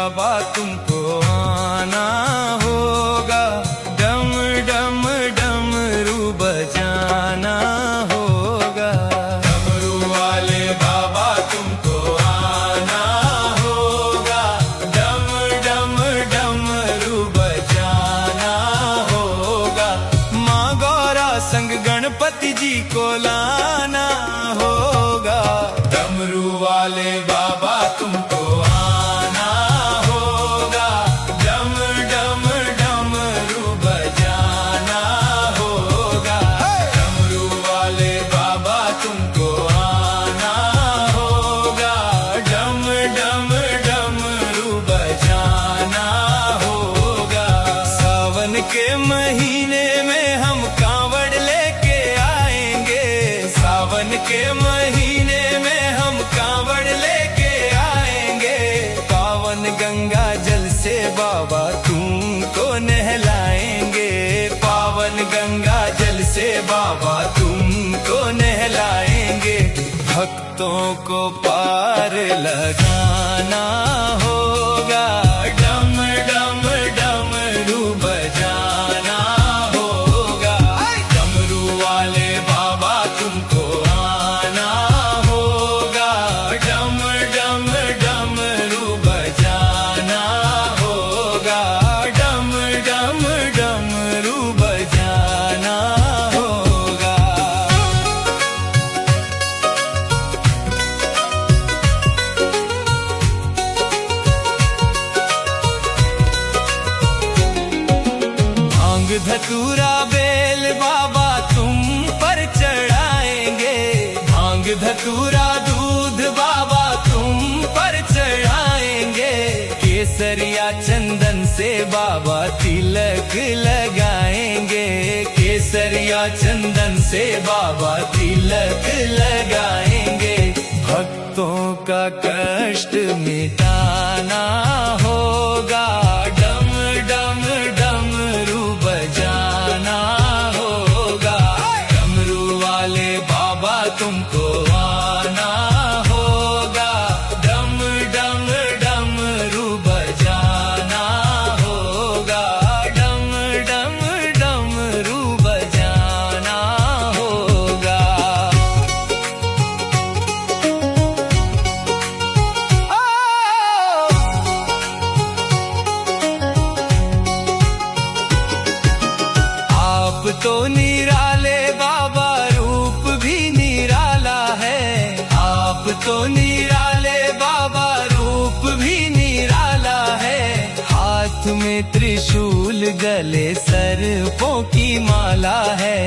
बाबा तुमको आना होगा, डम डम डमरू बजाना होगा। डमरू वाले बाबा तुमको आना होगा, डम डम डमरू बजाना होगा। माँ गौरा संग गणपति जी को लाना होगा। डमरू वाले बाबा तुमको आना होगा, डम डम डमरू बजाना होगा। डमरू वाले बाबा तुमको आना होगा, डम डम डमरू बजाना होगा। सावन के महीने में हम कांवड़ लेके आएंगे, सावन के महीने में हम कांवड़ लेके आएंगे। पावन गंगा जल से बाबा तुमको नहलाएंगे, पावन गंगा जल से बाबा तुमको नहलाएंगे। भक्तों को पार लगाना होगा, डम डम डमरू बजाना होगा। डमरू वाले बाबा तुमको आना होगा, डम डम डमरू बजाना होगा, डम डम डमरू बजाना होगा। भांग धतूरा बेल बाबा तुम पर चढ़ाएंगे, भांग धतूरा दूध बाबा तुम पर चढ़ाएंगे। केसरिया चंदन से बाबा तिलक लगाएंगे, केसरिया चंदन से बाबा तिलक लगाएंगे। भक्तों का कष्ट मिटाना होगा, डम डम डमरू बजाना होगा। डमरू वाले बाबा तुमको आना होगा, डम डम डमरू बजाना होगा, डम डम डमरू बजाना होगा। आप तो निराले बाबा, रूप भी निराला है। आप तो निराले बाबा, रूप भी निराला है। हाथ में त्रिशूल, गले सर्पों की माला है।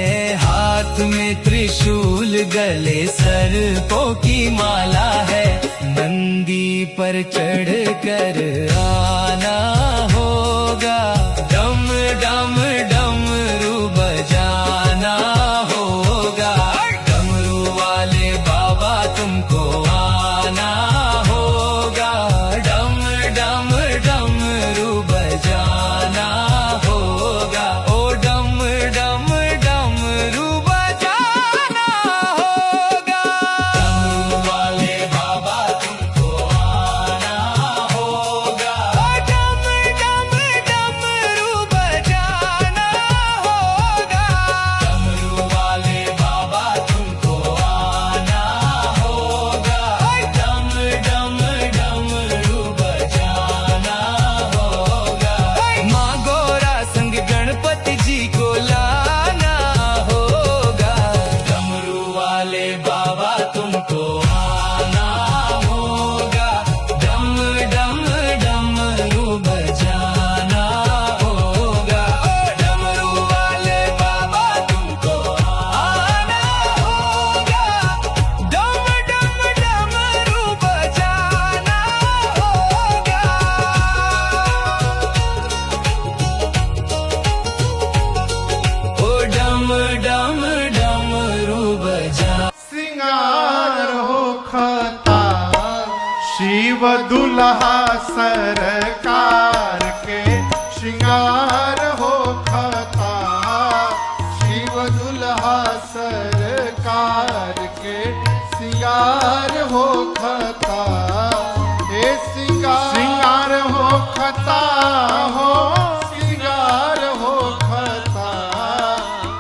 हाथ में त्रिशूल, गले सर्पों की माला है। नंदी पर चढ़ कर आना होगा, डम डम डमरू बजाना होगा। डमरू वाले बाबा तुमको आना होगा, डम डम डमरू बजाना होगा। ओ डम डम डमरू बजाना होगा। डमरू वाले बाबा तुमको आना होगा, डम डम डमरू बजाना होगा। डमरू वाले बाबा तुमको आना होगा, डम डम डमरू बजाना होगा। माँ गौरा संग गणपति जी को लाना होगा। डमरू वाले बाबा तुमको आना होगा, डम डम डमरू बजाना होगा। डमरू वाले बाबा तुमको आना होगा, डम डम डमरू बजाना होगा। ओ डम डम डमरू बजा। श्रृंगार हो खता शिव दुल्हा सरकार के, श्रृंगार हो खता शिव दुल्हा सरकार के। श्रृंगार हो खता, हे श्रृंगार हो खता हो सिंगार हो खता,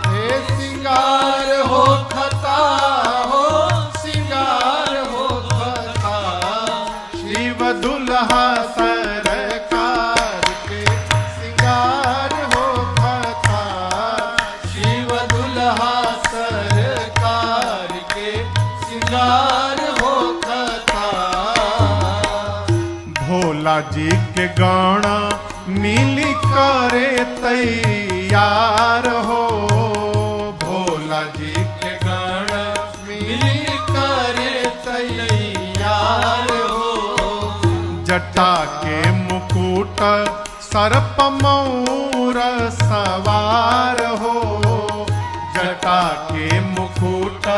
हे सिंगार हो खता हो सिंगार हो खता, शिव दुल्हा सरकार के सिंगार हो खता, शिव दुल्हा सरकार के सिंगार हो खता। भोला जी के गाना मिली करे तैयार हो, भोला जी के गाना मिली करे तैयार हो, जटा के मुकुट सर्प मौर सवार हो, जटा के मुकुट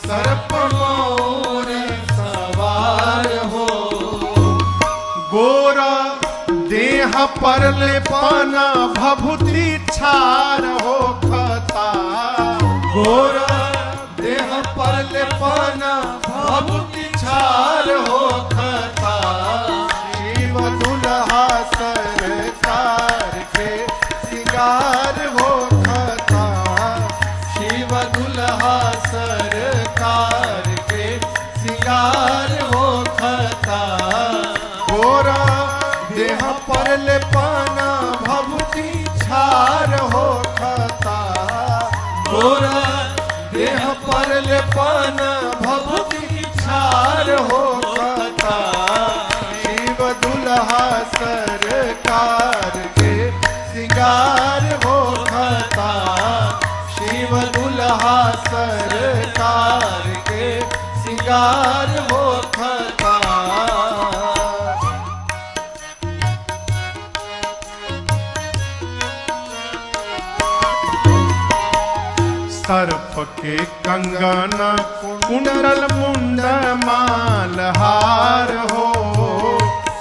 सर्प मोर सवार हो, गोरा देह पर लेपना भभूति छार हो खता, गोरा देह पर लेपना भभूति छार हो खता, शिव दुल्हा सरकार के सिंगार हो खता, शिव दुल्हा सरकार के सिंगार हो खता, गोरा देह पर लेपना भभूति छार हो खता, गोरा देह पर लेपना भभूति छार हो खता, शिव दुल्हा सरकार के सिंगार हो खता, शिव दुल्हा सरकार के सिंगार हो खता। सर्प के कंगन कुंडल मुंडल मालहार हो,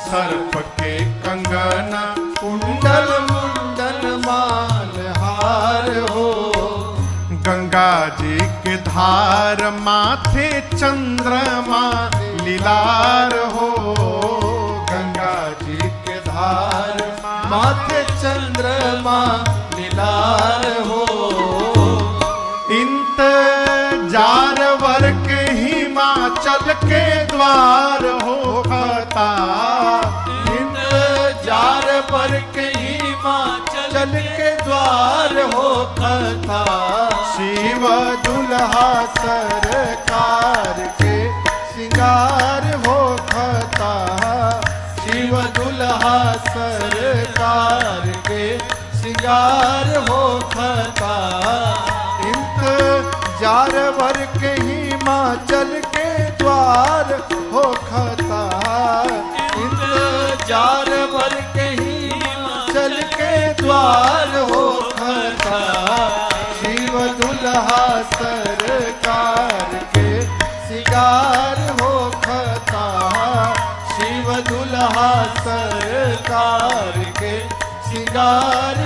सर्प के कंगन कुंडल मुंडल मालहार हो, गंगा जी के धार माथे चंद्रमा लीलार हो, गंगा जी के धार माथे चंद्रमा लीलार हो, इंतजार वर्ग हिमाचल के द्वार हो खता, इंतजार पर के हिमाचल के द्वार हो खता, शिव दुल्हा सरकार के सिंगार हो खता, शिव दुल्हा सरकार के सिंगार हो खता, इंतजार वर्ग हिमाचल के द्वार हो खता, इंतजार पर के हिमाचल के द्वार हो खता, शिव दुल्हा सरकार के सिंगार हो खता, शिव दुल्हा सरकार के सिंगार